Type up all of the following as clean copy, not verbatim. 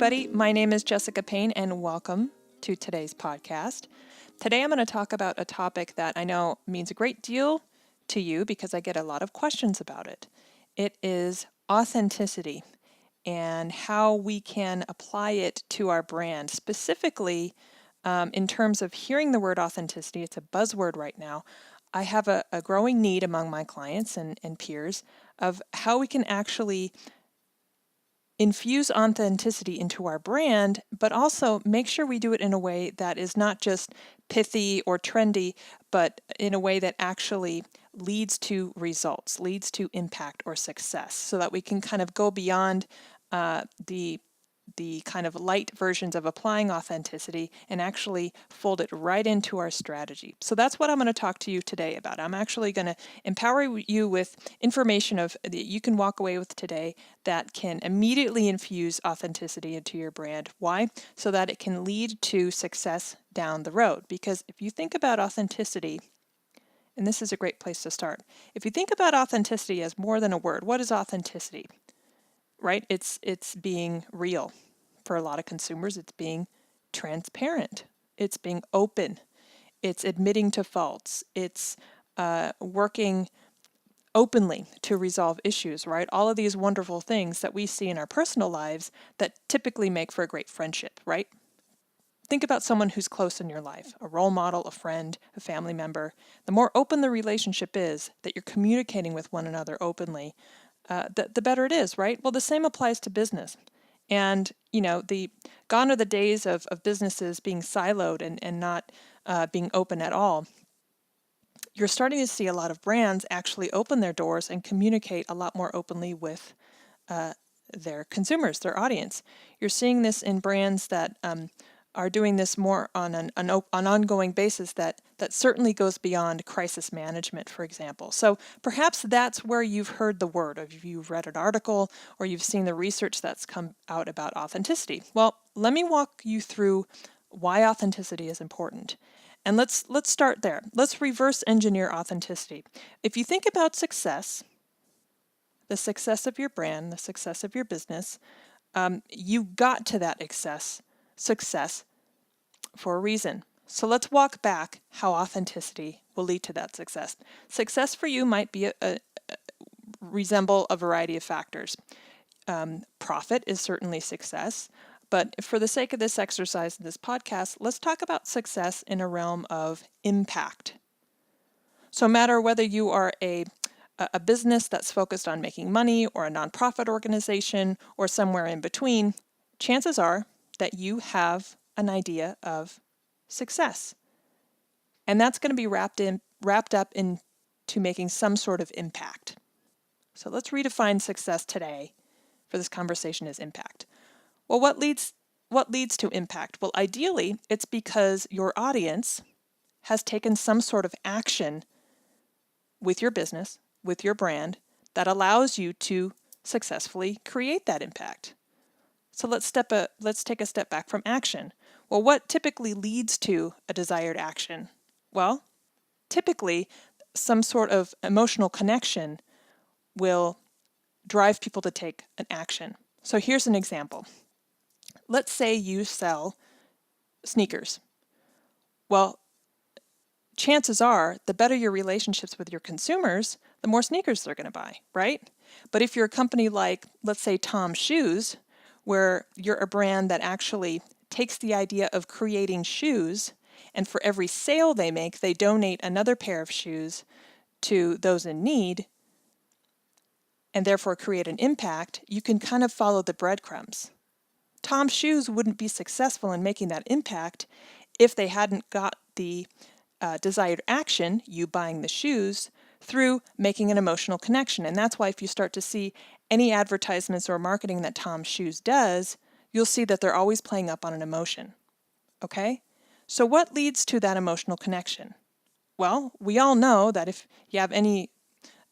everybody. My name is Jessica Payne, and welcome to today's podcast. Today, I'm going to talk about a topic that I know means a great deal to you because I get a lot of questions about it. It is authenticity and how we can apply it to our brand, specifically in terms of hearing the word authenticity. It's a buzzword right now. I have a growing need among my clients and peers of how we can actually infuse authenticity into our brand, but also make sure we do it in a way that is not just pithy or trendy, but in a way that actually leads to results, leads to impact or success, so that we can kind of go beyond the kind of light versions of applying authenticity and actually fold it right into our strategy. So that's what I'm going to talk to you today about. I'm actually going to empower you with information that you can walk away with today that can immediately infuse authenticity into your brand. Why? So that it can lead to success down the road. Because if you think about authenticity, and this is a great place to start, if you think about authenticity as more than a word, what is authenticity? Right? It's being real. For a lot of consumers, it's being transparent. It's being open. It's admitting to faults. It's working openly to resolve issues, right? All of these wonderful things that we see in our personal lives that typically make for a great friendship, right? Think about someone who's close in your life, a role model, a friend, a family member. The more open the relationship is, that you're communicating with one another openly, the better it is, right? Well, the same applies to business. And, gone are the days of businesses being siloed and not being open at all. You're starting to see a lot of brands actually open their doors and communicate a lot more openly with their consumers, their audience. You're seeing this in brands that are doing this more on an ongoing basis that certainly goes beyond crisis management, for example. So perhaps that's where you've heard the word, or you've read an article, or you've seen the research that's come out about authenticity. Well, let me walk you through why authenticity is important. And let's start there. Let's reverse engineer authenticity. If you think about success, the success of your brand, the success of your business, you got to that success for a reason. So let's walk back how authenticity will lead to that success. Success for you might be resemble a variety of factors. Profit is certainly success, but for the sake of this exercise in this podcast, let's talk about success in a realm of impact. So no matter whether you are a business that's focused on making money, or a nonprofit organization, or somewhere in between, chances are that you have an idea of success. And that's going to be wrapped up into making some sort of impact. So let's redefine success today for this conversation as impact. Well, what leads to impact? Well, ideally, it's because your audience has taken some sort of action with your business, with your brand, that allows you to successfully create that impact. So let's take a step back from action. Well, what typically leads to a desired action? Well, typically some sort of emotional connection will drive people to take an action. So here's an example. Let's say you sell sneakers. Well, chances are the better your relationships with your consumers, the more sneakers they're going to buy, right? But if you're a company like, let's say, Tom Shoes, where you're a brand that actually takes the idea of creating shoes, and for every sale they make, they donate another pair of shoes to those in need, and therefore create an impact, you can kind of follow the breadcrumbs. Tom Shoes wouldn't be successful in making that impact if they hadn't got the desired action, you buying the shoes, through making an emotional connection. And that's why if you start to see any advertisements or marketing that Tom Shoes does, you'll see that they're always playing up on an emotion. Okay? So what leads to that emotional connection? Well, we all know that if you have any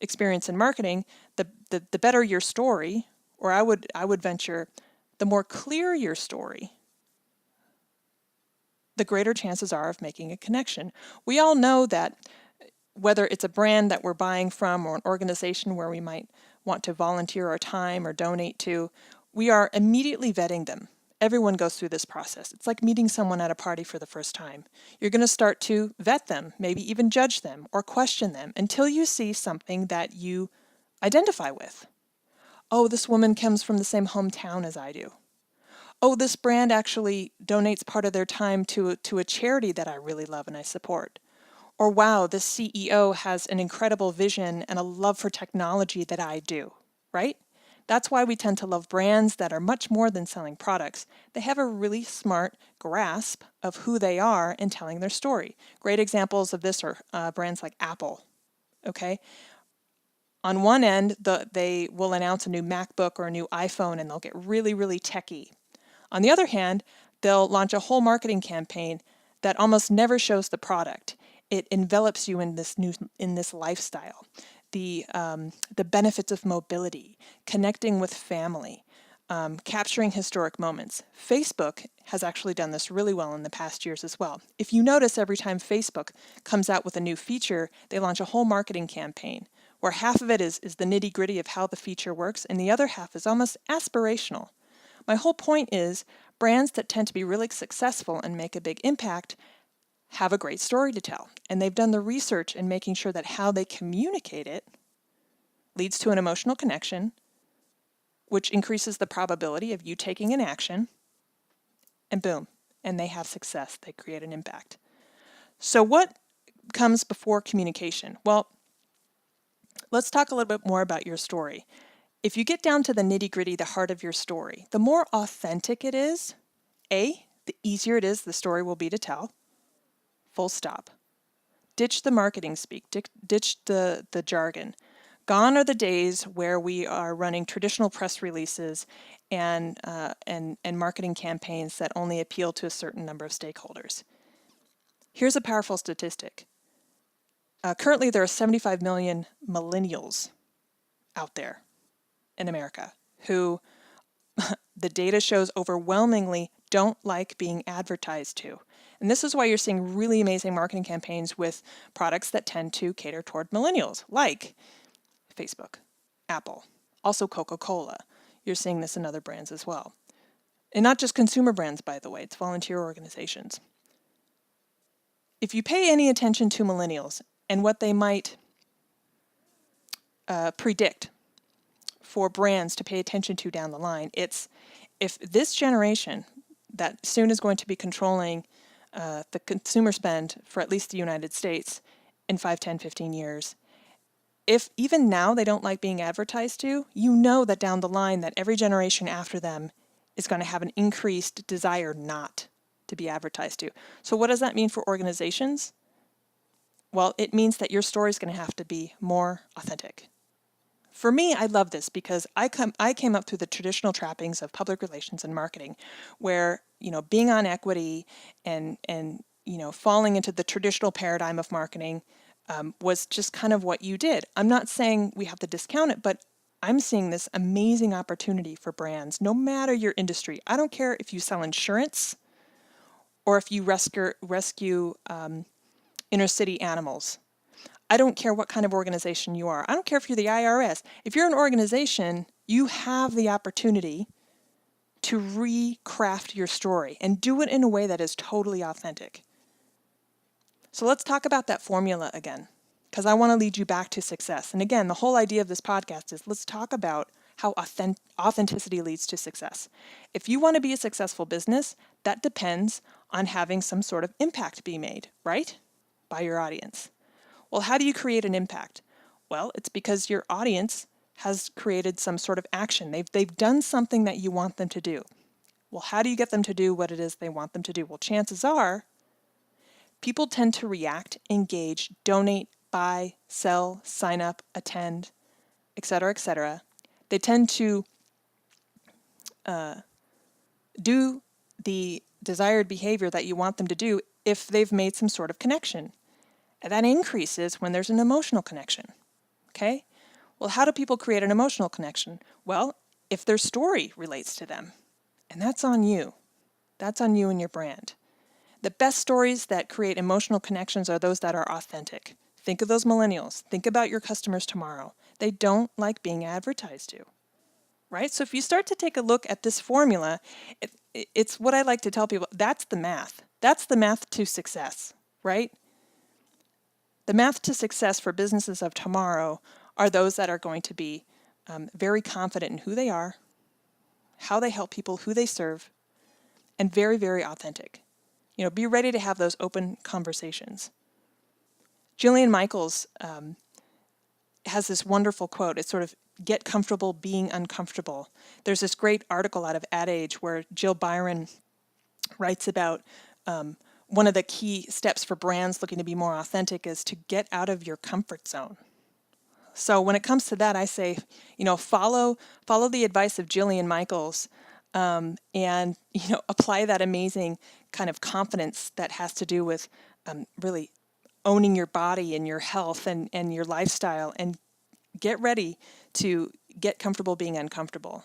experience in marketing, the better your story, or I would venture, the more clear your story, the greater chances are of making a connection. We all know that whether it's a brand that we're buying from or an organization where we might want to volunteer our time or donate to, we are immediately vetting them. Everyone goes through this process. It's like meeting someone at a party for the first time. You're going to start to vet them, maybe even judge them or question them until you see something that you identify with. Oh, this woman comes from the same hometown as I do. Oh, this brand actually donates part of their time to a charity that I really love and I support. Or wow, this CEO has an incredible vision and a love for technology that I do, right? That's why we tend to love brands that are much more than selling products. They have a really smart grasp of who they are and telling their story. Great examples of this are brands like Apple, okay? On one end, they will announce a new MacBook or a new iPhone and they'll get really, really techy. On the other hand, they'll launch a whole marketing campaign that almost never shows the product. It envelops you in this lifestyle, the benefits of mobility, connecting with family, capturing historic moments. Facebook has actually done this really well in the past years as well. If you notice, every time Facebook comes out with a new feature, they launch a whole marketing campaign where half of it is the nitty-gritty of how the feature works, and the other half is almost aspirational. My whole point is brands that tend to be really successful and make a big impact have a great story to tell. And they've done the research in making sure that how they communicate it leads to an emotional connection, which increases the probability of you taking an action, and boom, and they have success. They create an impact. So what comes before communication? Well, let's talk a little bit more about your story. If you get down to the nitty-gritty, the heart of your story, the more authentic it is, the easier it is the story will be to tell. Full stop. Ditch the marketing speak, ditch the jargon. Gone are the days where we are running traditional press releases and marketing campaigns that only appeal to a certain number of stakeholders. Here's a powerful statistic. Currently, there are 75 million millennials out there in America who the data shows overwhelmingly don't like being advertised to. And this is why you're seeing really amazing marketing campaigns with products that tend to cater toward millennials, like Facebook, Apple, also Coca-Cola. You're seeing this in other brands as well. And not just consumer brands, by the way, it's volunteer organizations. If you pay any attention to millennials and what they might predict for brands to pay attention to down the line, it's if this generation that soon is going to be controlling the consumer spend for at least the United States in 5, 10, 15 years, if even now they don't like being advertised to, you know that down the line that every generation after them is going to have an increased desire not to be advertised to. So what does that mean for organizations? Well, it means that your story is going to have to be more authentic. For me, I love this because I came up through the traditional trappings of public relations and marketing, where being on equity and falling into the traditional paradigm of marketing was just kind of what you did. I'm not saying we have to discount it, but I'm seeing this amazing opportunity for brands, no matter your industry. I don't care if you sell insurance or if you rescue inner city animals. I don't care what kind of organization you are. I don't care if you're the IRS. If you're an organization, you have the opportunity to recraft your story and do it in a way that is totally authentic. So let's talk about that formula again, because I want to lead you back to success. And again, the whole idea of this podcast is let's talk about how authenticity leads to success. If you want to be a successful business, that depends on having some sort of impact be made, right? By your audience. Well, how do you create an impact? Well, it's because your audience has created some sort of action. They've done something that you want them to do. Well, how do you get them to do what it is they want them to do? Well, chances are people tend to react, engage, donate, buy, sell, sign up, attend, etc., etc. They tend to do the desired behavior that you want them to do if they've made some sort of connection. And that increases when there's an emotional connection, okay? Well, how do people create an emotional connection? Well, if their story relates to them, and that's on you. That's on you and your brand. The best stories that create emotional connections are those that are authentic. Think of those millennials. Think about your customers tomorrow. They don't like being advertised to, right? So if you start to take a look at this formula, it's what I like to tell people. That's the math. That's the math to success, right? The math to success for businesses of tomorrow are those that are going to be very confident in who they are, how they help people, who they serve, and very, very authentic. Be ready to have those open conversations. Jillian Michaels has this wonderful quote. It's sort of, get comfortable being uncomfortable. There's this great article out of Ad Age where Jill Byron writes about one of the key steps for brands looking to be more authentic is to get out of your comfort zone. So when it comes to that, I say, follow the advice of Jillian Michaels, and apply that amazing kind of confidence that has to do with really owning your body and your health and your lifestyle, and get ready to get comfortable being uncomfortable.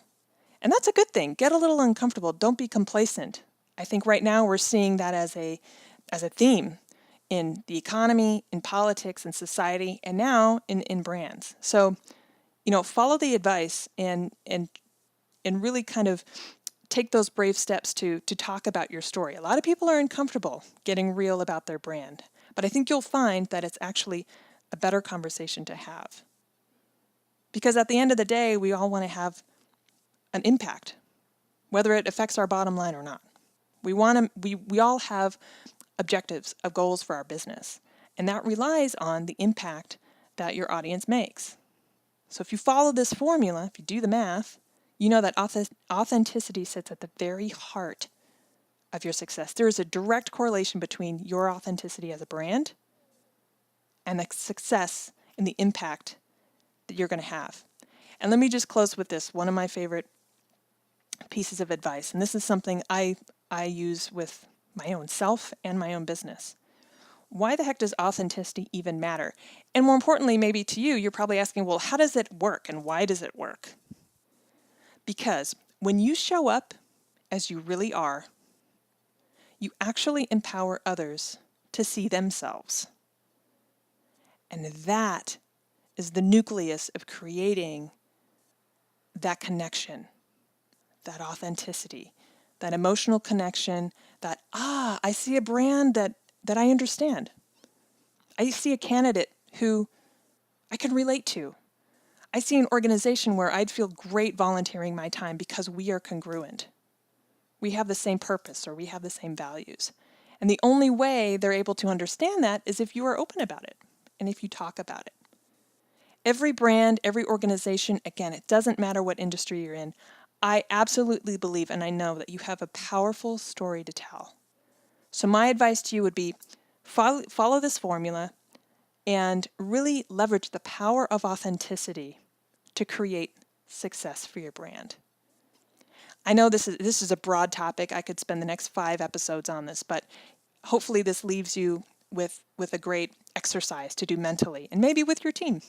And that's a good thing. Get a little uncomfortable. Don't be complacent. I think right now we're seeing that as a theme in the economy, in politics, in society, and now in brands. So, follow the advice and really kind of take those brave steps to talk about your story. A lot of people are uncomfortable getting real about their brand, but I think you'll find that it's actually a better conversation to have. Because at the end of the day, we all want to have an impact, whether it affects our bottom line or not. We all have objectives of goals for our business, and that relies on the impact that your audience makes. So if you follow this formula, if you do the math, you know that authenticity sits at the very heart of your success. There is a direct correlation between your authenticity as a brand and the success and the impact that you're going to have. And let me just close with this, one of my favorite pieces of advice, and this is something I use with my own self and my own business. Why the heck does authenticity even matter? And more importantly, maybe to you, you're probably asking, well, how does it work and why does it work? Because when you show up as you really are, you actually empower others to see themselves. And that is the nucleus of creating that connection, that authenticity, that emotional connection, that, I see a brand that I understand. I see a candidate who I can relate to. I see an organization where I'd feel great volunteering my time because we are congruent. We have the same purpose or we have the same values. And the only way they're able to understand that is if you are open about it and if you talk about it. Every brand, every organization, again, it doesn't matter what industry you're in. I absolutely believe and I know that you have a powerful story to tell. So my advice to you would be follow this formula and really leverage the power of authenticity to create success for your brand. I know this is a broad topic. I could spend the next 5 episodes on this, but hopefully this leaves you with a great exercise to do mentally and maybe with your team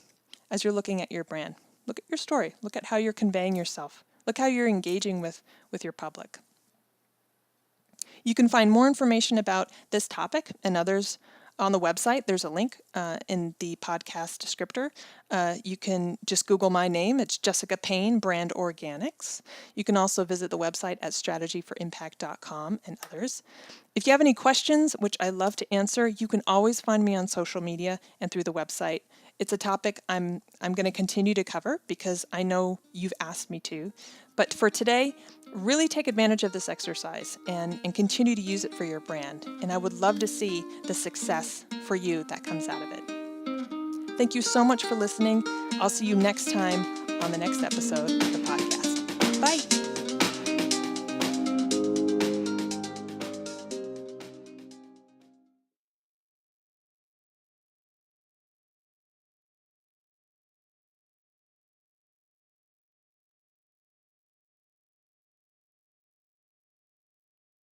as you're looking at your brand. Look at your story. Look at how you're conveying yourself. Look how you're engaging with your public. You can find more information about this topic and others on the website. There's a link in the podcast descriptor. You can just Google my name. It's Jessica Payne, Brand Organics. You can also visit the website at strategyforimpact.com and others. If you have any questions, which I love to answer, you can always find me on social media and through the website. It's a topic I'm going to continue to cover because I know you've asked me to. But for today, really take advantage of this exercise and continue to use it for your brand. And I would love to see the success for you that comes out of it. Thank you so much for listening. I'll see you next time on the next episode of the podcast. Bye.